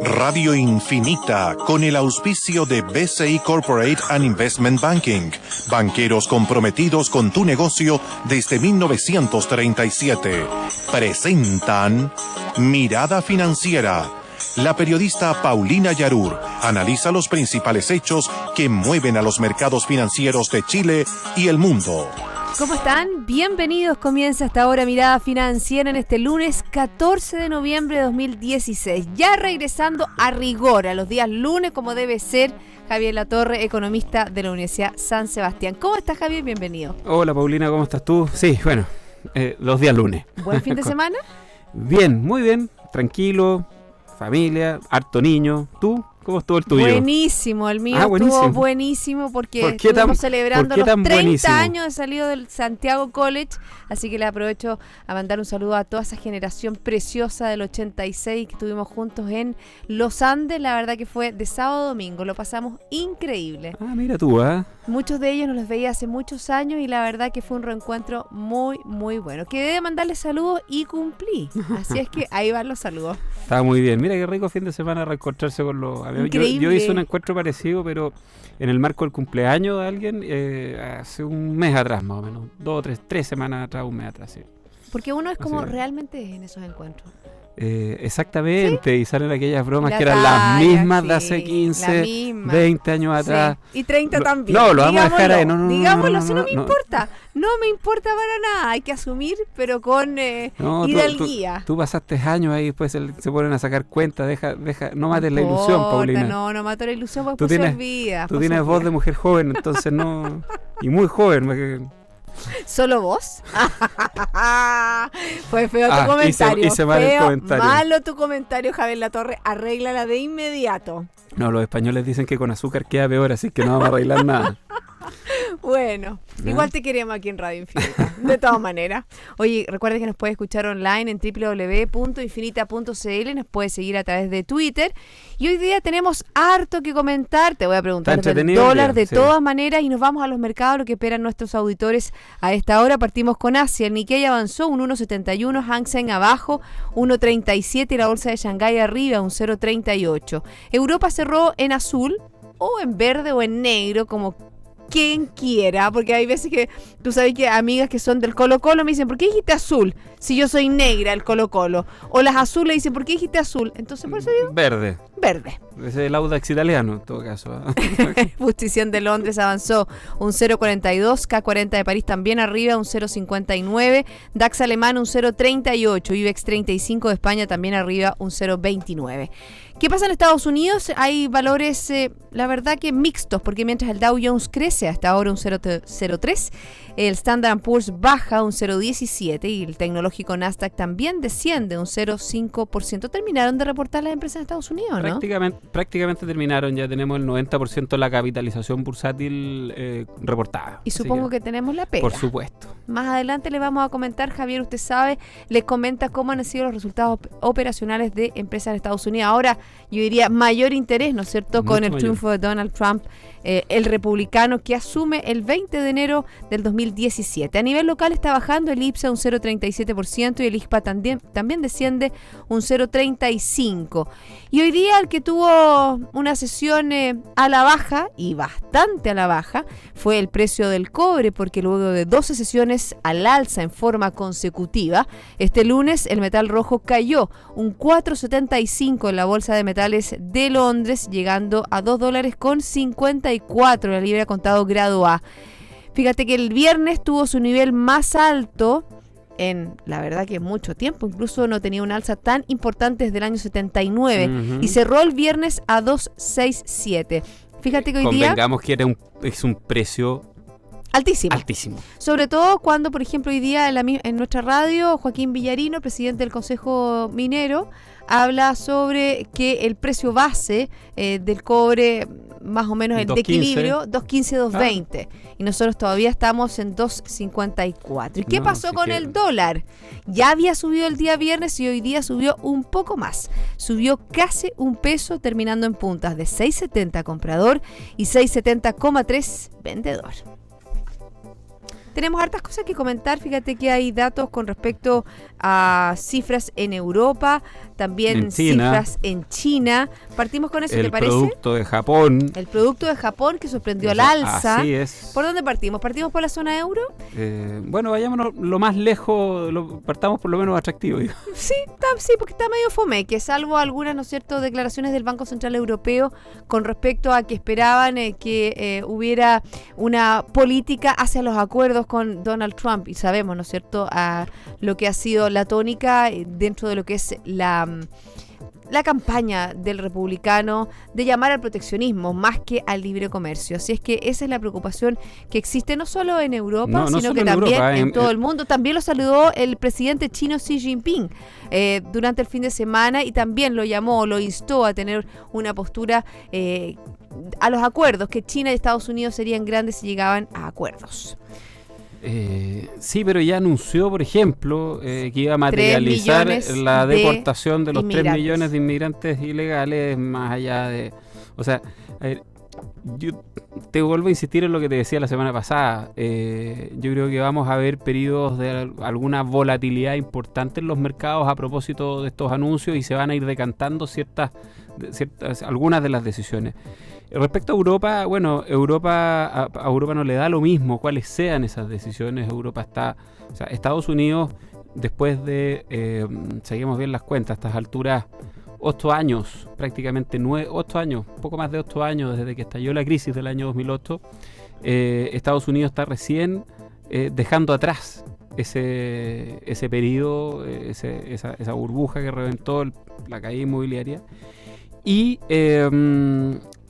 Radio Infinita, con el auspicio de BCI Corporate and Investment Banking, banqueros comprometidos con tu negocio desde 1937, presentan Mirada Financiera. La periodista Paulina Yarur analiza los principales hechos que mueven a los mercados financieros de Chile y el mundo. ¿Cómo están? Bienvenidos. Comienza hasta ahora Mirada Financiera en este lunes 14 de noviembre de 2016. Ya regresando a rigor a los días lunes como debe ser. Javier Latorre, economista de la Universidad San Sebastián. ¿Cómo estás, Javier? Bienvenido. Hola, Paulina, ¿cómo estás tú? Sí, bueno, los días lunes. ¿Buen fin de semana? Bien, muy bien, tranquilo, familia, harto niño. ¿Tú? ¿Cómo estuvo el tuyo? Buenísimo, el mío estuvo buenísimo porque estuvimos celebrando los 30 buenísimo? años de salido del Santiago College, así que le aprovecho a mandar un saludo a toda esa generación preciosa del 86 que estuvimos juntos en Los Andes. La verdad que fue de sábado a domingo, lo pasamos increíble. Ah, mira tú, Muchos de ellos no los veía hace muchos años y la verdad que fue un reencuentro muy, muy bueno. Quedé de mandarles saludos y cumplí, así es que ahí van los saludos. Estaba muy bien, mira qué rico fin de semana reencontrarse con los amigos. Yo hice un encuentro parecido, pero en el marco del cumpleaños de alguien, hace un mes atrás más o menos, 3 semanas atrás, un mes atrás, sí. Porque uno es como realmente en esos encuentros. Exactamente, ¿sí? Y salen aquellas bromas la que eran las mismas de hace 15, 20 años atrás. Sí. Y 30 también. No, lo vamos a dejar ahí. Digámoslo, si no me importa. No me importa para nada. Hay que asumir, pero con hidalguía. Tú pasaste años ahí, después se ponen a sacar cuentas. Deja, no mates la ilusión, Paulina. No mato la ilusión, pues después se olvida. Tú tienes voz de mujer joven, entonces no. Y muy joven. ¿Solo vos? Fue feo tu comentario. Hice mal el comentario. Malo tu comentario, Javier Latorre. Arréglala de inmediato. No, los españoles dicen que con azúcar queda peor, así que no vamos a arreglar nada. Bueno, igual te queremos aquí en Radio Infinita, de todas maneras. Oye, recuerda que nos puedes escuchar online en www.infinita.cl, nos puedes seguir a través de Twitter. Y hoy día tenemos harto que comentar. Te voy a preguntar del dólar de todas maneras y nos vamos a los mercados, lo que esperan nuestros auditores a esta hora. Partimos con Asia. El Nikkei avanzó un 1.71, Hang Seng abajo 1.37 y la bolsa de Shanghái arriba un 0.38. Europa cerró en azul o en verde o en negro, como quien quiera, porque hay veces que tú sabes que amigas que son del Colo-Colo me dicen, ¿por qué dijiste azul? Si yo soy negra, el Colo-Colo. O las azules dicen, ¿por qué dijiste azul? Entonces por eso digo verde. Ese es el Audax italiano en todo caso. Fustición de Londres avanzó un 0.42, K40 de París también arriba un 0.59, DAX alemán un 0.38, IBEX 35 de España también arriba un 0.29. ¿Qué pasa en Estados Unidos? Hay valores, la verdad que mixtos, porque mientras el Dow Jones crece hasta ahora un 0.03, el Standard & Poor's baja un 0.17 y el tecnológico Nasdaq también desciende un 0.5%. Terminaron de reportar las empresas en Estados Unidos, ¿no? Prácticamente terminaron, ya tenemos el 90% de la capitalización bursátil reportada. Y supongo que tenemos la pega. Por supuesto. Más adelante le vamos a comentar, Javier, usted sabe, les comenta cómo han sido los resultados operacionales de empresas en Estados Unidos. Ahora, yo diría mayor interés, ¿no es cierto?, con el triunfo de Donald Trump, el republicano que asume el 20 de enero del 2017. A nivel local está bajando el IPSA un 0.37% y el IXPA también desciende un 0.35%. Y hoy día el que tuvo una sesión a la baja, y bastante a la baja, fue el precio del cobre, porque luego de 12 sesiones al alza en forma consecutiva, este lunes el metal rojo cayó un 4.75 en la bolsa de metales de Londres, llegando a $2.54 la libra contado grado A. Fíjate que el viernes tuvo su nivel más alto en, la verdad que mucho tiempo, incluso no tenía un alza tan importante desde el año 79 y cerró el viernes a 2.67. Fíjate que hoy día... Convengamos que es un precio altísimo. Sobre todo cuando, por ejemplo, hoy día en nuestra radio, Joaquín Villarino, presidente del Consejo Minero, habla sobre que el precio base del cobre, más o menos el de equilibrio, 2.15, 2.20. Y nosotros todavía estamos en 2.54. ¿Y qué pasó con el dólar? Ya había subido el día viernes y hoy día subió un poco más. Subió casi un peso, terminando en puntas de 6.70 comprador y 6.70,3 vendedor. Tenemos hartas cosas que comentar. Fíjate que hay datos con respecto a cifras en Europa. también cifras en China. Partimos con eso, ¿te parece? El producto de Japón. El producto de Japón que sorprendió al alza. Así es. ¿Por dónde partimos? ¿Partimos por la zona euro? Bueno, vayámonos lo más lejos, partamos por lo menos atractivo. Digo. Sí, porque está medio fomeque, salvo algunas, ¿no es cierto?, declaraciones del Banco Central Europeo con respecto a que esperaban que hubiera una política hacia los acuerdos con Donald Trump. Y sabemos, ¿no es cierto?, a lo que ha sido la tónica dentro de lo que es la campaña del republicano de llamar al proteccionismo más que al libre comercio. Así es que esa es la preocupación que existe no solo en Europa, sino que también en todo el mundo. También lo saludó el presidente chino Xi Jinping durante el fin de semana y también lo instó a tener una postura a los acuerdos, que China y Estados Unidos serían grandes si llegaban a acuerdos. Sí, pero ya anunció, por ejemplo, que iba a materializar la deportación de los 3 millones de inmigrantes ilegales, más allá de... O sea, yo te vuelvo a insistir en lo que te decía la semana pasada. Yo creo que vamos a ver periodos de alguna volatilidad importante en los mercados a propósito de estos anuncios y se van a ir decantando algunas de las decisiones. Respecto a Europa, bueno, a Europa no le da lo mismo cuáles sean esas decisiones. Estados Unidos, después de, seguimos bien las cuentas, a estas alturas, 8 años, prácticamente 8 años, poco más de 8 años desde que estalló la crisis del año 2008, Estados Unidos está recién dejando atrás ese periodo, esa burbuja que reventó la caída inmobiliaria. Y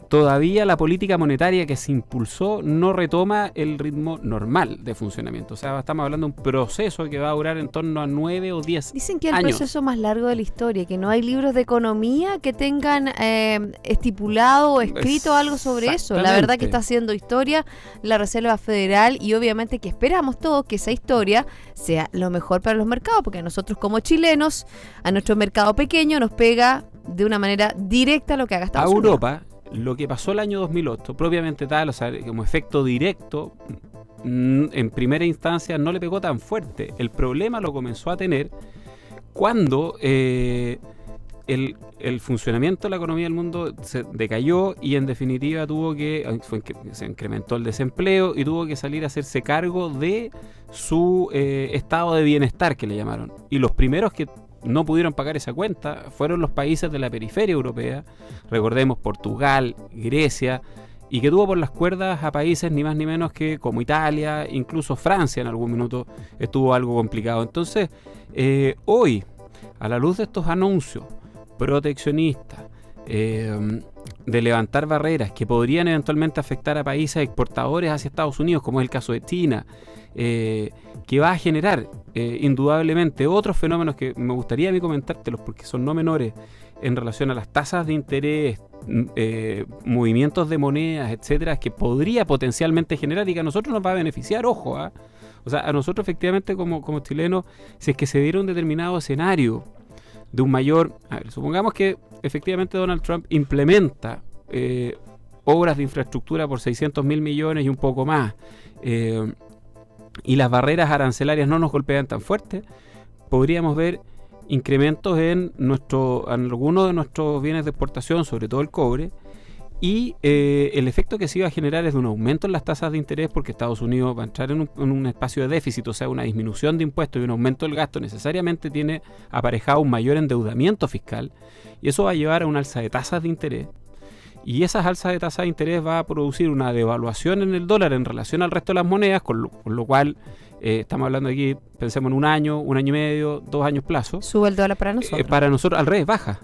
todavía la política monetaria que se impulsó no retoma el ritmo normal de funcionamiento. O sea, estamos hablando de un proceso que va a durar en torno a 9 o 10 años. Dicen que es el proceso más largo de la historia, que no hay libros de economía que tengan estipulado o escrito algo sobre eso. La verdad que está haciendo historia la Reserva Federal y obviamente que esperamos todos que esa historia sea lo mejor para los mercados, porque a nosotros como chilenos, a nuestro mercado pequeño nos pega de una manera directa lo que haga Estados Unidos. Europa, lo que pasó el año 2008, propiamente tal, o sea, como efecto directo, en primera instancia no le pegó tan fuerte. El problema lo comenzó a tener cuando el funcionamiento de la economía del mundo se decayó y en definitiva se incrementó el desempleo y tuvo que salir a hacerse cargo de su estado de bienestar, que le llamaron. Y los primeros que no pudieron pagar esa cuenta fueron los países de la periferia europea, recordemos Portugal, Grecia, y que tuvo por las cuerdas a países ni más ni menos que como Italia, incluso Francia en algún minuto estuvo algo complicado. Entonces, hoy, a la luz de estos anuncios proteccionistas, de levantar barreras que podrían eventualmente afectar a países exportadores hacia Estados Unidos, como es el caso de China, que va a generar indudablemente otros fenómenos que me gustaría a mí comentártelos porque son no menores en relación a las tasas de interés, movimientos de monedas, etcétera, que podría potencialmente generar y que a nosotros nos va a beneficiar, ojo, ¿eh? O sea, a nosotros efectivamente como chilenos, si es que se diera un determinado escenario de un mayor... supongamos que efectivamente Donald Trump implementa obras de infraestructura por 600.000 millones y un poco más, y las barreras arancelarias no nos golpean tan fuerte, podríamos ver incrementos en algunos de nuestros bienes de exportación, sobre todo el cobre, y el efecto que se iba a generar es de un aumento en las tasas de interés porque Estados Unidos va a entrar en un espacio de déficit, o sea, una disminución de impuestos y un aumento del gasto necesariamente tiene aparejado un mayor endeudamiento fiscal y eso va a llevar a un alza de tasas de interés y esas alzas de tasas de interés va a producir una devaluación en el dólar en relación al resto de las monedas, con lo cual estamos hablando aquí, pensemos en un año y medio, 2 años plazo. ¿Sube el dólar para nosotros? Para nosotros al revés, baja.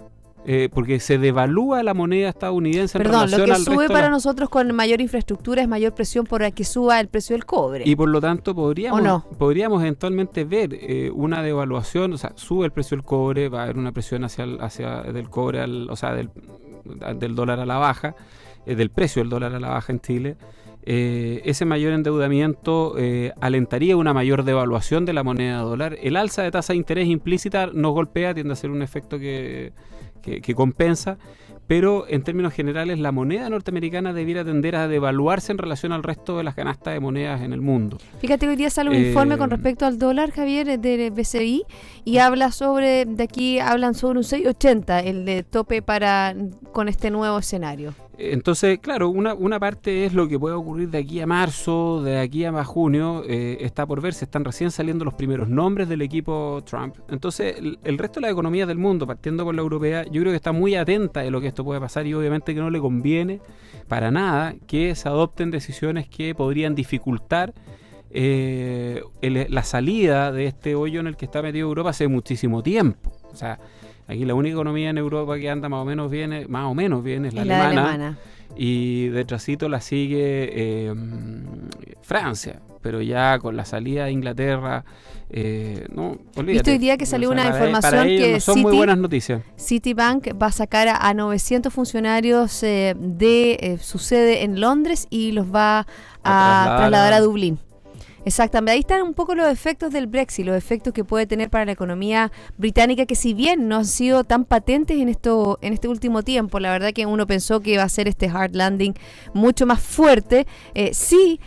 Porque se devalúa la moneda estadounidense en relación al resto. Lo que sube para nosotros con mayor infraestructura es mayor presión por que suba el precio del cobre. Y por lo tanto podríamos eventualmente ver una devaluación, o sea, sube el precio del cobre, va a haber una presión hacia del cobre, del dólar a la baja, del precio del dólar a la baja en Chile. ese mayor endeudamiento alentaría una mayor devaluación de la moneda dólar. El alza de tasa de interés implícita nos golpea, tiende a ser un efecto que compensa, pero en términos generales la moneda norteamericana debiera tender a devaluarse en relación al resto de las canastas de monedas en el mundo. Fíjate que hoy día sale un informe con respecto al dólar, Javier, del BCI, y hablan sobre un 6.80, el de tope con este nuevo escenario. Entonces, claro, una parte es lo que puede ocurrir de aquí a marzo, de aquí a junio, está por ver, se están recién saliendo los primeros nombres del equipo Trump. Entonces, el resto de las economías del mundo, partiendo por la europea, yo creo que está muy atenta de lo que esto puede pasar y obviamente que no le conviene para nada que se adopten decisiones que podrían dificultar la salida de este hoyo en el que está metido Europa hace muchísimo tiempo. O sea, aquí la única economía en Europa que anda más o menos bien es la alemana. Y detrásito la sigue Francia, pero ya con la salida de Inglaterra, no, olvídate. Visto hoy día que salió una información que no son muy buenas noticias. Citibank va a sacar a 900 funcionarios de su sede en Londres y los va a trasladar a Dublín. Exactamente, ahí están un poco los efectos del Brexit, los efectos que puede tener para la economía británica, que si bien no han sido tan patentes en este último tiempo, la verdad que uno pensó que iba a ser este hard landing mucho más fuerte, sí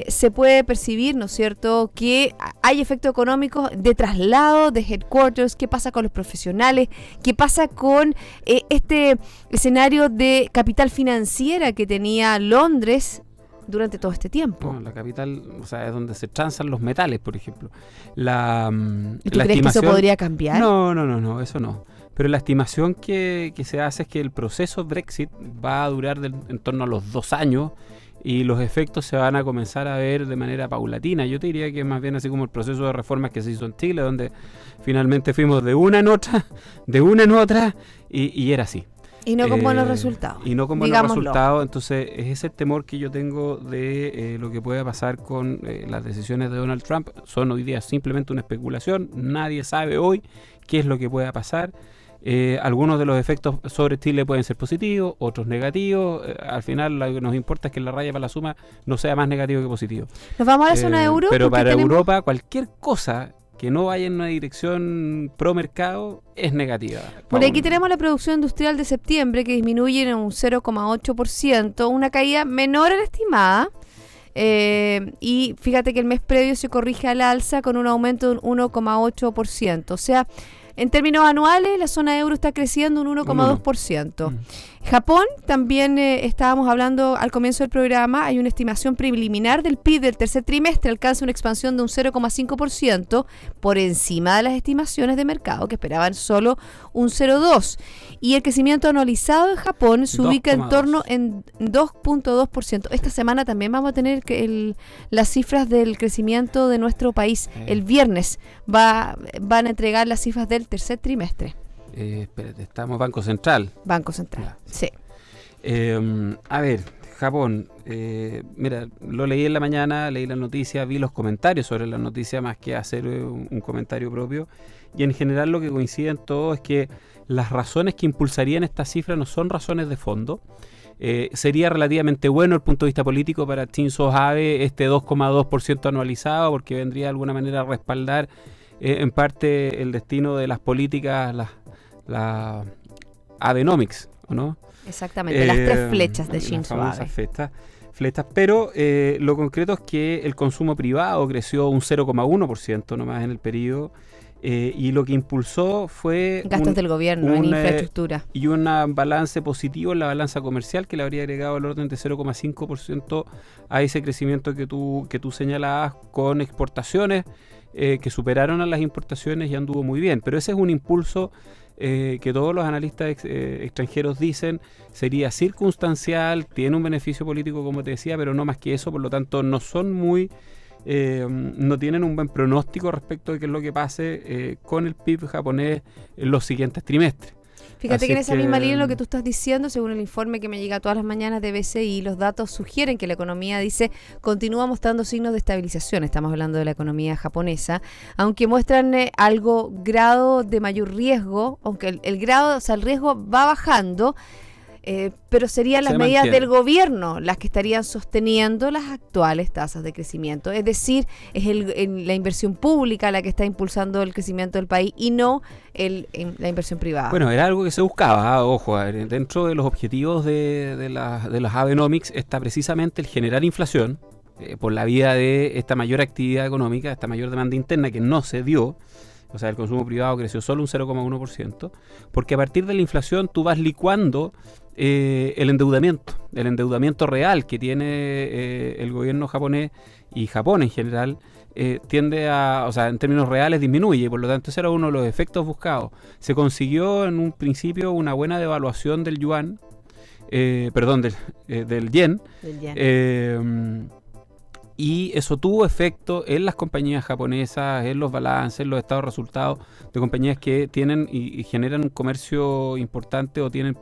se puede percibir, ¿no es cierto?, que hay efectos económicos de traslado, de headquarters, qué pasa con los profesionales, qué pasa con este escenario de capital financiera que tenía Londres durante todo este tiempo. No, la capital, o sea, es donde se transan los metales, por ejemplo. ¿Y tú crees que eso podría cambiar? No, eso no. Pero la estimación que se hace es que el proceso Brexit va a durar en torno a los 2 años y los efectos se van a comenzar a ver de manera paulatina. Yo te diría que es más bien así como el proceso de reformas que se hizo en Chile, donde finalmente fuimos de una en otra, y era así. Y no con buenos resultados. Entonces es ese temor que yo tengo de lo que pueda pasar con las decisiones de Donald Trump. Son hoy día simplemente una especulación, nadie sabe hoy qué es lo que pueda pasar. Algunos de los efectos sobre Chile pueden ser positivos, otros negativos. Al final lo que nos importa es que la raya para la suma no sea más negativo que positivo. Nos vamos a la zona de euro. Pero para Europa cualquier cosa que no vaya en una dirección pro mercado es negativa. Por aquí tenemos la producción industrial de septiembre que disminuye en un 0,8%, una caída menor a la estimada. Y fíjate que el mes previo se corrige al alza con un aumento de un 1,8%. O sea, en términos anuales, la zona euro está creciendo un 1,2%. Japón, también estábamos hablando al comienzo del programa, hay una estimación preliminar del PIB del tercer trimestre, alcanza una expansión de un 0,5% por encima de las estimaciones de mercado, que esperaban solo un 0,2%. Y el crecimiento anualizado de Japón se ubica en torno en 2,2%. Esta semana también vamos a tener las cifras del crecimiento de nuestro país. El viernes van a entregar las cifras del tercer trimestre. Espérate, estamos Banco Central. Sí. A ver, Japón, mira, lo leí en la mañana, leí la noticia, vi los comentarios sobre la noticia más que hacer un comentario propio, y en general lo que coincide en todo es que las razones que impulsarían esta cifra no son razones de fondo. Sería relativamente bueno desde el punto de vista político para Shinzo Abe este 2,2% anualizado, porque vendría de alguna manera a respaldar en parte el destino de las políticas, la Abenomics, ¿o no? Exactamente, las 3 flechas de Shinzo Abe. Flechas, pero lo concreto es que el consumo privado creció un 0,1% nomás en el periodo, y lo que impulsó fue gastos del gobierno en infraestructura y un balance positivo en la balanza comercial que le habría agregado al orden de 0,5% a ese crecimiento que tú señalabas, con exportaciones que superaron a las importaciones y anduvo muy bien. Pero ese es un impulso que todos los analistas extranjeros dicen sería circunstancial, tiene un beneficio político, como te decía, pero no más que eso. Por lo tanto, no tienen un buen pronóstico respecto de qué es lo que pase con el PIB japonés en los siguientes trimestres. Fíjate que en esa misma línea lo que tú estás diciendo, según el informe que me llega todas las mañanas de BCI, los datos sugieren que la economía, dice, continúa mostrando signos de estabilización. Estamos hablando de la economía japonesa, aunque muestran grado de mayor riesgo, aunque el grado, o sea, el riesgo va bajando. pero serían las medidas del gobierno las que estarían sosteniendo las actuales tasas de crecimiento. Es decir, es la inversión pública la que está impulsando el crecimiento del país y no la inversión privada. Bueno, era algo que se buscaba, ojo, dentro de los objetivos de las Abenomics está precisamente el generar inflación por la vía de esta mayor actividad económica, esta mayor demanda interna que no se dio. O sea, el consumo privado creció solo un 0,1%, porque a partir de la inflación tú vas licuando el endeudamiento real que tiene el gobierno japonés y Japón en general, tiende a, o sea, en términos reales disminuye, y por lo tanto ese era uno de los efectos buscados. Se consiguió en un principio una buena devaluación del yuan, del yen. Y eso tuvo efecto en las compañías japonesas, en los balances, en los estados de resultados de compañías que tienen y generan un comercio importante o tienen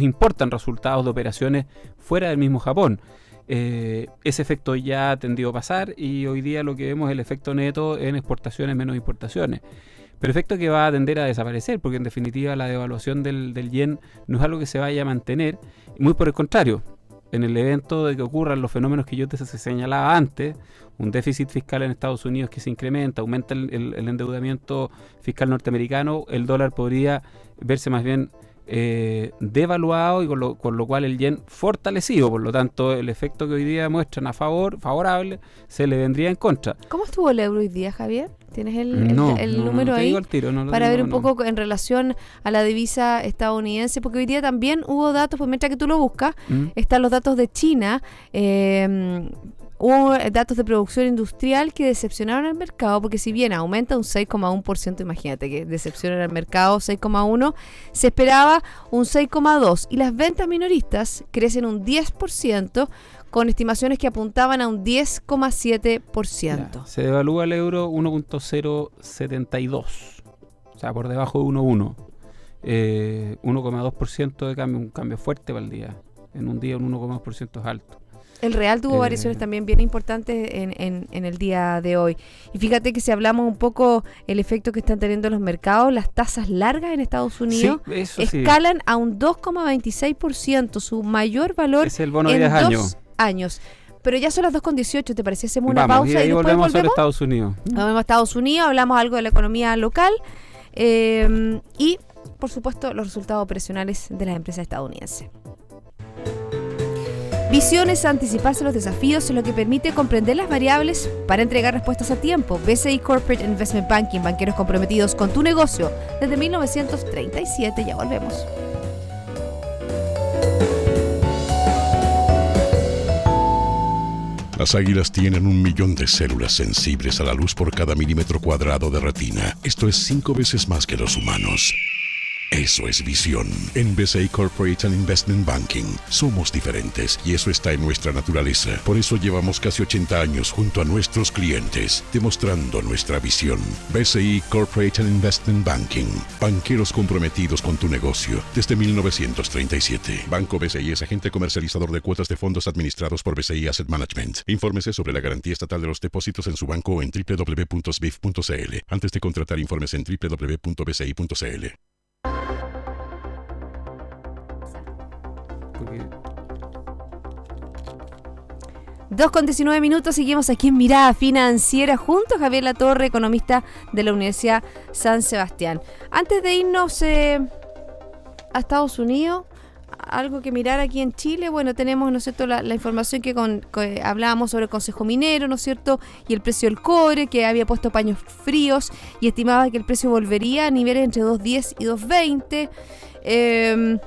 importan resultados de operaciones fuera del mismo Japón. Ese efecto ya ha tendido a pasar y hoy día lo que vemos es el efecto neto en exportaciones menos importaciones. Pero efecto que va a tender a desaparecer, porque en definitiva la devaluación del yen no es algo que se vaya a mantener, muy por el contrario. En el evento de que ocurran los fenómenos que yo te señalaba antes, un déficit fiscal en Estados Unidos que se incrementa, aumenta el endeudamiento fiscal norteamericano, el dólar podría verse más bien devaluado y con lo cual el yen fortalecido. Por lo tanto, el efecto que hoy día muestran favorable se le vendría en contra. ¿Cómo estuvo el euro hoy día, Javier? ¿Tienes el número ahí? Para ver un poco en relación a la divisa estadounidense, porque hoy día también hubo datos, pues mientras que tú lo buscas, están los datos de China, hubo datos de producción industrial que decepcionaron al mercado, porque si bien aumenta un 6,1%, imagínate que decepciona al mercado 6,1%, se esperaba un 6,2%, y las ventas minoristas crecen un 10%, con estimaciones que apuntaban a un 10,7%. Se devalúa el euro 1.072, o sea, por debajo de 1.1. 1,2% de cambio, un cambio fuerte para el día. En un día un 1,2% es alto. El real tuvo variaciones también bien importantes en el día de hoy. Y fíjate que si hablamos un poco el efecto que están teniendo los mercados, las tasas largas en Estados Unidos escalan a un 2,26%, su mayor valor es el bono de 10 años. Pero ya son las 2,18, ¿te parece? Hacemos una pausa y después volvemos a Estados Unidos. Volvemos a Estados Unidos, hablamos algo de la economía local y, por supuesto, los resultados operacionales de las empresas estadounidenses. Visión es anticiparse a los desafíos, lo que permite comprender las variables para entregar respuestas a tiempo. BCI Corporate Investment Banking, banqueros comprometidos con tu negocio desde 1937. Ya volvemos. Las águilas tienen 1 millón de células sensibles a la luz por cada milímetro cuadrado de retina. Esto es 5 veces más que los humanos. Eso es visión. En BCI Corporate and Investment Banking somos diferentes y eso está en nuestra naturaleza. Por eso llevamos casi 80 años junto a nuestros clientes, demostrando nuestra visión. BCI Corporate and Investment Banking. Banqueros comprometidos con tu negocio desde 1937. Banco BCI es agente comercializador de cuotas de fondos administrados por BCI Asset Management. Infórmese sobre la garantía estatal de los depósitos en su banco o en www.sbif.cl. Antes de contratar, informes en www.bci.cl. 2:19 minutos, seguimos aquí en Mirada Financiera junto a Javier Latorre, economista de la Universidad San Sebastián. Antes de irnos a Estados Unidos, algo que mirar aquí en Chile, bueno, tenemos, ¿no es cierto?, la información que hablábamos sobre el Consejo Minero, ¿no es cierto?, y el precio del cobre, que había puesto paños fríos y estimaba que el precio volvería a niveles entre 2.10 y 2.20.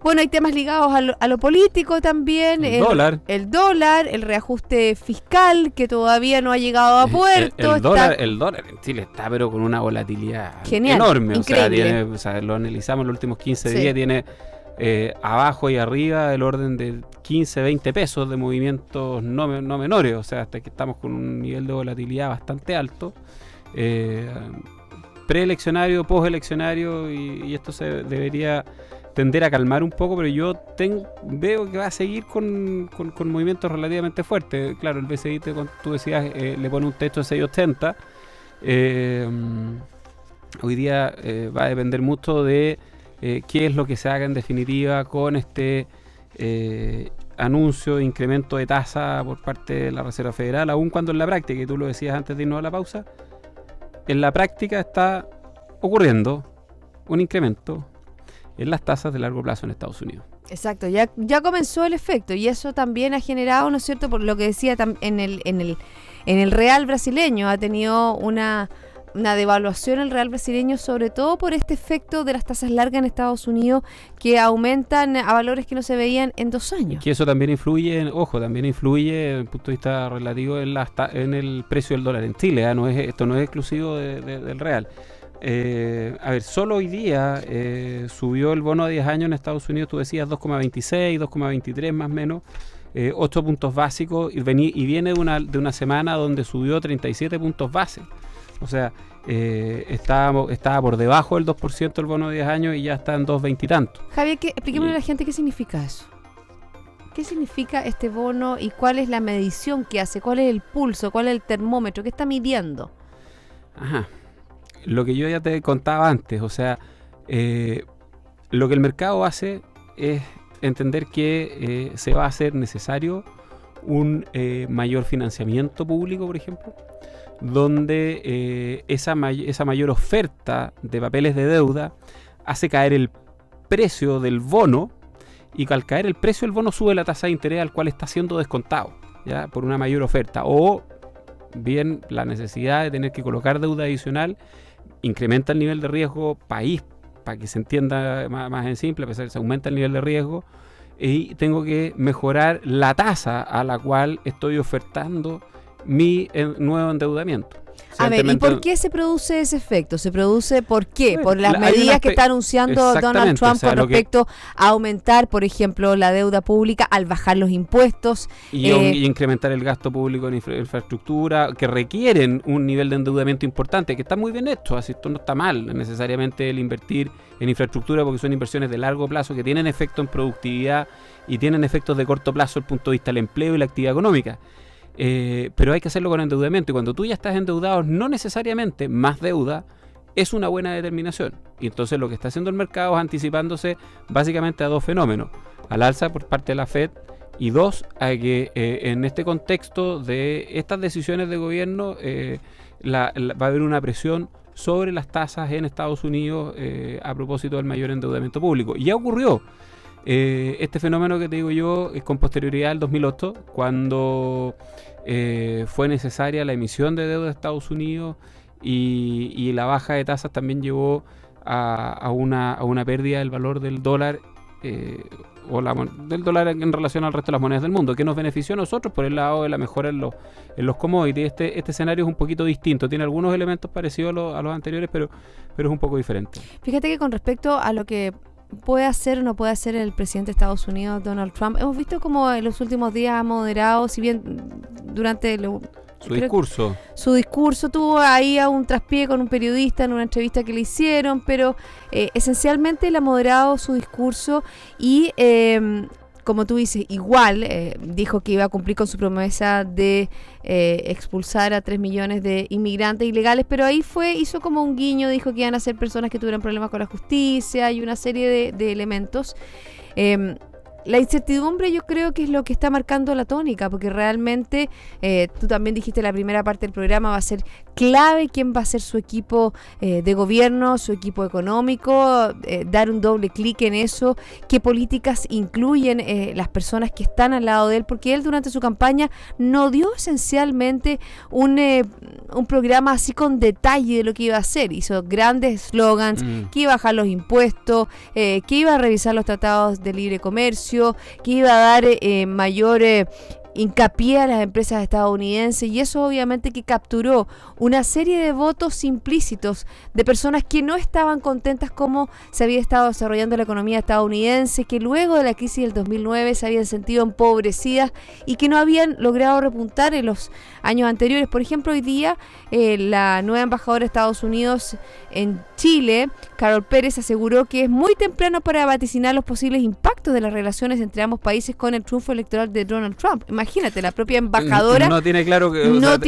Bueno, hay temas ligados a lo político también. El dólar, el reajuste fiscal que todavía no ha llegado a puerto. El dólar en Chile está pero con una volatilidad enorme. Increíble. O sea, lo analizamos en los últimos 15 días, tiene abajo y arriba el orden de 15, 20 pesos de movimientos no menores. O sea, hasta que estamos con un nivel de volatilidad bastante alto. Preeleccionario, posteleccionario, y esto se debería tender a calmar un poco, pero yo veo que va a seguir con movimientos relativamente fuertes. Claro, el BCI, tú decías, le pone un techo de 6.80. Hoy día va a depender mucho de qué es lo que se haga en definitiva con este anuncio de incremento de tasa por parte de la Reserva Federal, aun cuando en la práctica, y tú lo decías antes de irnos a la pausa, en la práctica está ocurriendo un incremento en las tasas de largo plazo en Estados Unidos. Exacto, ya comenzó el efecto y eso también ha generado, ¿no es cierto?, por lo que decía en el real brasileño, ha tenido una devaluación el real brasileño, sobre todo por este efecto de las tasas largas en Estados Unidos que aumentan a valores que no se veían en 2 años. Que eso también influye, también influye desde el punto de vista relativo en el precio del dólar en Chile, esto no es exclusivo del real. A ver, solo hoy día subió el bono a 10 años en Estados Unidos, tú decías 2,26, 2,23 más o menos, 8 puntos básicos, y viene de una semana donde subió 37 puntos base. O sea, estaba por debajo del 2% el bono de 10 años y ya está en 2,20 y tanto. Javier, explíquemelo a la gente qué significa eso. ¿Qué significa este bono y cuál es la medición que hace? ¿Cuál es el pulso? ¿Cuál es el termómetro? ¿Qué está midiendo? Ajá. Lo que yo ya te contaba antes, o sea, lo que el mercado hace es entender que se va a hacer necesario un mayor financiamiento público, por ejemplo, donde esa mayor oferta de papeles de deuda hace caer el precio del bono, y al caer el precio del bono sube la tasa de interés al cual está siendo descontado, ¿ya?, por una mayor oferta, o bien la necesidad de tener que colocar deuda adicional incrementa el nivel de riesgo país, para que se entienda más en simple, a pesar de que se aumenta el nivel de riesgo, y tengo que mejorar la tasa a la cual estoy ofertando mi nuevo endeudamiento. A ver, ¿y por qué se produce ese efecto? ¿Se produce por qué? Por las medidas que está anunciando Donald Trump con respecto a aumentar, por ejemplo, la deuda pública al bajar los impuestos. Y incrementar el gasto público en infraestructura, que requieren un nivel de endeudamiento importante, que está muy bien hecho, así esto no está mal necesariamente el invertir en infraestructura, porque son inversiones de largo plazo que tienen efecto en productividad y tienen efectos de corto plazo desde el punto de vista del empleo y la actividad económica. Pero hay que hacerlo con endeudamiento, y cuando tú ya estás endeudado, no necesariamente más deuda es una buena determinación. Y entonces lo que está haciendo el mercado es anticipándose básicamente a 2 fenómenos: al alza por parte de la Fed, y 2, a que en este contexto de estas decisiones de gobierno va a haber una presión sobre las tasas en Estados Unidos a propósito del mayor endeudamiento público. Y ya ocurrió este fenómeno que te digo yo con posterioridad al 2008, cuando fue necesaria la emisión de deuda de Estados Unidos, y la baja de tasas también llevó a una pérdida del valor del dólar, del dólar en relación al resto de las monedas del mundo, que nos benefició a nosotros por el lado de la mejora en los commodities. Este escenario es un poquito distinto, tiene algunos elementos parecidos a los anteriores, pero es un poco diferente. Fíjate que con respecto a lo que puede hacer o no puede hacer el presidente de Estados Unidos, Donald Trump, hemos visto como en los últimos días ha moderado, si bien durante su discurso tuvo ahí a un traspié con un periodista en una entrevista que le hicieron, pero esencialmente él ha moderado su discurso y como tú dices, igual dijo que iba a cumplir con su promesa de expulsar a 3 millones de inmigrantes ilegales, pero ahí hizo como un guiño, dijo que iban a ser personas que tuvieran problemas con la justicia y una serie de elementos. La incertidumbre yo creo que es lo que está marcando la tónica, porque realmente, tú también dijiste en la primera parte del programa, va a ser clave quién va a ser su equipo de gobierno, su equipo económico, dar un doble clic en eso, qué políticas incluyen las personas que están al lado de él, porque él durante su campaña no dio esencialmente un programa así con detalle de lo que iba a hacer. Hizo grandes slogans, que iba a bajar los impuestos, que iba a revisar los tratados de libre comercio, que iba a dar mayor hincapié a las empresas estadounidenses, y eso obviamente que capturó una serie de votos implícitos de personas que no estaban contentas como se había estado desarrollando la economía estadounidense, que luego de la crisis del 2009 se habían sentido empobrecidas y que no habían logrado repuntar en los años anteriores. Por ejemplo, hoy día la nueva embajadora de Estados Unidos en Chile, Carol Pérez, aseguró que es muy temprano para vaticinar los posibles impactos efectos de las relaciones entre ambos países con el triunfo electoral de Donald Trump. Imagínate, la propia embajadora no tiene claro que, no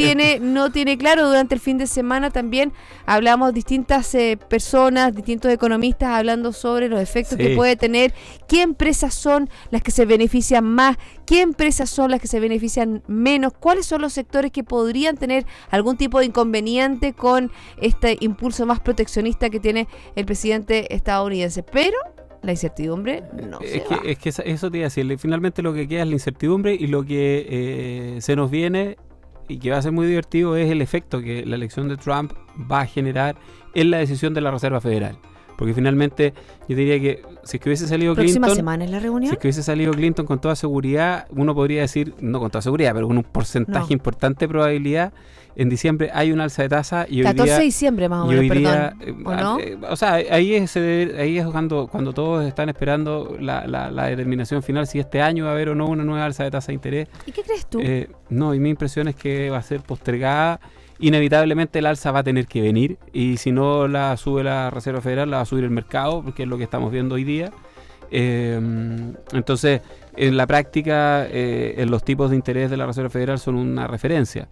tiene claro. Durante el fin de semana también hablamos distintas personas, distintos economistas hablando sobre los efectos que puede tener, qué empresas son las que se benefician más, qué empresas son las que se benefician menos, cuáles son los sectores que podrían tener algún tipo de inconveniente con este impulso más proteccionista que tiene el presidente estadounidense. Pero la incertidumbre no se va. Es que eso te iba a decir, finalmente lo que queda es la incertidumbre, y lo que se nos viene y que va a ser muy divertido es el efecto que la elección de Trump va a generar en la decisión de la Reserva Federal. Porque finalmente yo diría que si es que hubiese salido ¿Próxima Clinton, semana es la reunión? Si es que hubiese salido Clinton con toda seguridad, uno podría decir, no con toda seguridad, pero con un porcentaje importante de probabilidad, en diciembre hay un alza de tasa y hoy 14 día, de diciembre más o menos, perdón, ¿o no? O sea, ahí es cuando todos están esperando la determinación final si este año va a haber o no una nueva alza de tasa de interés. ¿Y qué crees tú? No, y mi impresión es que va a ser postergada. Inevitablemente el alza va a tener que venir, y si no la sube la Reserva Federal, la va a subir el mercado, porque es lo que estamos viendo hoy día. Entonces, en la práctica, los tipos de interés de la Reserva Federal son una referencia,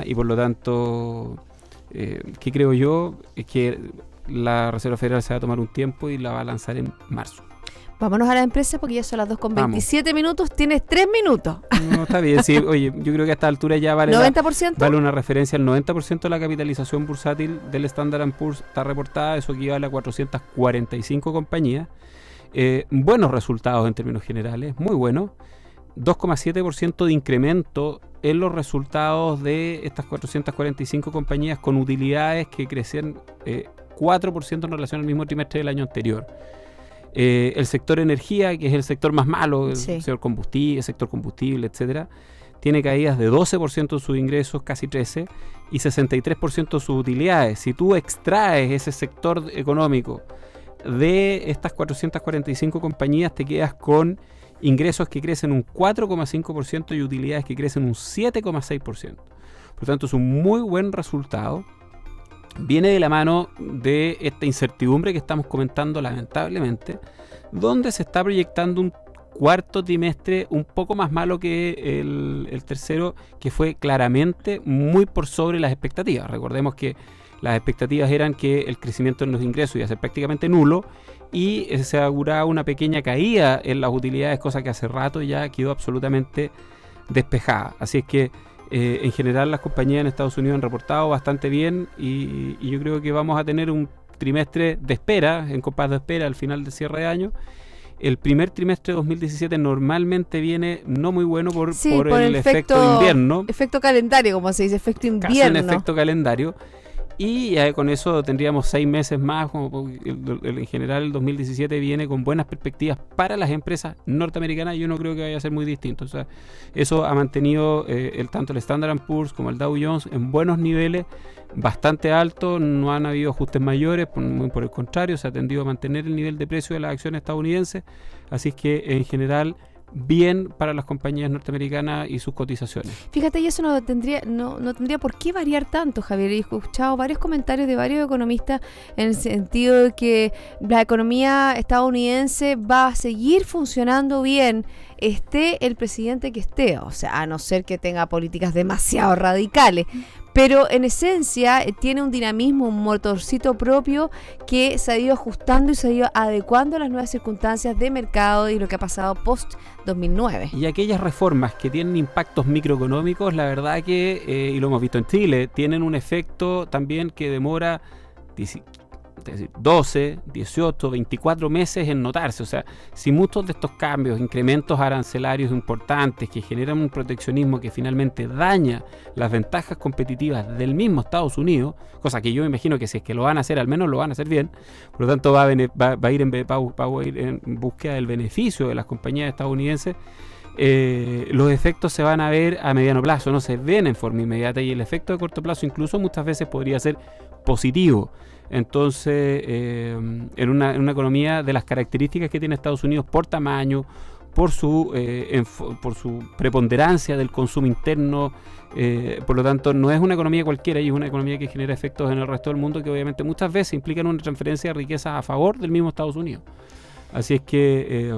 y por lo tanto, ¿qué creo yo? Es que la Reserva Federal se va a tomar un tiempo y la va a lanzar en marzo. Vámonos a la empresa porque ya son las 2:27 minutos. Tienes 3 minutos. No, está bien. Sí, oye, yo creo que a esta altura ya vale 90%. Vale una referencia. El 90% de la capitalización bursátil del Standard & Poor's está reportada. Eso equivale a 445 compañías. Buenos resultados en términos generales, muy buenos. 2,7% de incremento en los resultados de estas 445 compañías, con utilidades que crecían 4% en relación al mismo trimestre del año anterior. El sector energía, que es el sector más malo, el sector combustible, etcétera, tiene caídas de 12% en sus ingresos, casi 13%, y 63% en sus utilidades. Si tú extraes ese sector económico de estas 445 compañías, te quedas con ingresos que crecen un 4,5% y utilidades que crecen un 7,6%. Por tanto, es un muy buen resultado. Viene de la mano de esta incertidumbre que estamos comentando, lamentablemente, donde se está proyectando un cuarto trimestre un poco más malo que el tercero, que fue claramente muy por sobre las expectativas. Recordemos que las expectativas eran que el crecimiento en los ingresos iba a ser prácticamente nulo, y se auguraba una pequeña caída en las utilidades, cosa que hace rato ya quedó absolutamente despejada. Así es que en general las compañías en Estados Unidos han reportado bastante bien, y yo creo que vamos a tener un trimestre de espera, en compás de espera al final del cierre de año. El primer trimestre de 2017 normalmente viene no muy bueno por el efecto invierno. Efecto calendario, como se dice, efecto invierno. Casi un efecto calendario. Y con eso tendríamos 6 meses más. En general el 2017 viene con buenas perspectivas para las empresas norteamericanas, y yo no creo que vaya a ser muy distinto. O sea, eso ha mantenido tanto el Standard & Poor's como el Dow Jones en buenos niveles, bastante altos. No han habido ajustes mayores, por el contrario, se ha tendido a mantener el nivel de precio de las acciones estadounidenses. Así es que en general bien para las compañías norteamericanas y sus cotizaciones. Fíjate, y eso no tendría por qué variar tanto, Javier. He escuchado varios comentarios de varios economistas en el sentido de que la economía estadounidense va a seguir funcionando bien, esté el presidente que esté, o sea, a no ser que tenga políticas demasiado radicales. Pero en esencia tiene un dinamismo, un motorcito propio que se ha ido ajustando y se ha ido adecuando a las nuevas circunstancias de mercado y lo que ha pasado post-2009. Y aquellas reformas que tienen impactos microeconómicos, la verdad que, y lo hemos visto en Chile, tienen un efecto también que demora 12, 18, 24 meses en notarse. O sea, si muchos de estos cambios, incrementos arancelarios importantes que generan un proteccionismo que finalmente daña las ventajas competitivas del mismo Estados Unidos, cosa que yo me imagino que si es que lo van a hacer, al menos lo van a hacer bien, por lo tanto va a ir en búsqueda del beneficio de las compañías estadounidenses. Los efectos se van a ver a mediano plazo, no se ven en forma inmediata, y el efecto de corto plazo incluso muchas veces podría ser positivo. Entonces, en una economía de las características que tiene Estados Unidos por tamaño, por su preponderancia del consumo interno, por lo tanto no es una economía cualquiera, y es una economía que genera efectos en el resto del mundo que obviamente muchas veces implican una transferencia de riquezas a favor del mismo Estados Unidos. Así es que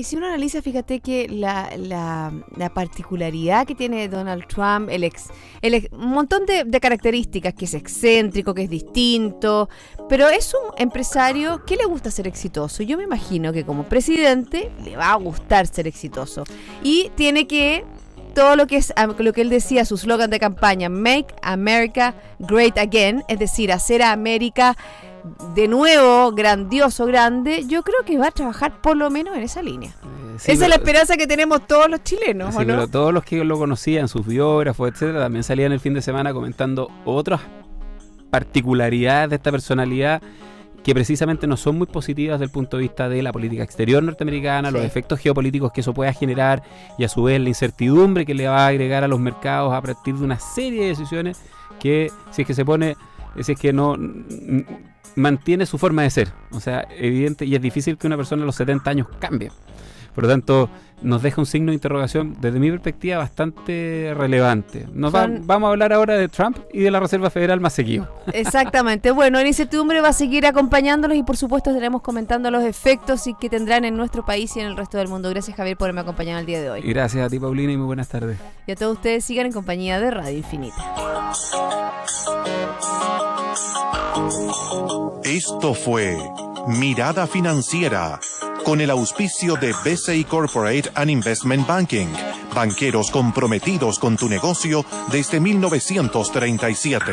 Y si uno analiza, fíjate que la particularidad que tiene Donald Trump, un montón de características, que es excéntrico, que es distinto, pero es un empresario que le gusta ser exitoso. Yo me imagino que como presidente le va a gustar ser exitoso. Y tiene que... todo lo que él decía, su slogan de campaña, Make America Great Again, es decir, hacer a América de nuevo grandioso, grande, yo creo que va a trabajar por lo menos en esa línea. Esa es la esperanza que tenemos todos los chilenos, sí, ¿o no? Pero todos los que lo conocían, sus biógrafos, etcétera, también salían el fin de semana comentando otras particularidades de esta personalidad que precisamente no son muy positivas desde el punto de vista de la política exterior norteamericana, sí, los efectos geopolíticos que eso pueda generar y a su vez la incertidumbre que le va a agregar a los mercados a partir de una serie de decisiones que si es que no mantiene su forma de ser. O sea, evidente, y es difícil que una persona a los 70 años cambie. Por lo tanto, nos deja un signo de interrogación desde mi perspectiva bastante relevante. Vamos a hablar ahora de Trump y de la Reserva Federal más seguido. Exactamente. Bueno, la incertidumbre va a seguir acompañándolos y por supuesto estaremos comentando los efectos que tendrán en nuestro país y en el resto del mundo. Gracias, Javier, por haberme acompañado el día de hoy. Y gracias a ti, Paulina, y muy buenas tardes. Y a todos ustedes sigan en compañía de Radio Infinita. Esto fue Mirada Financiera, con el auspicio de BCI Corporate and Investment Banking, banqueros comprometidos con tu negocio desde 1937.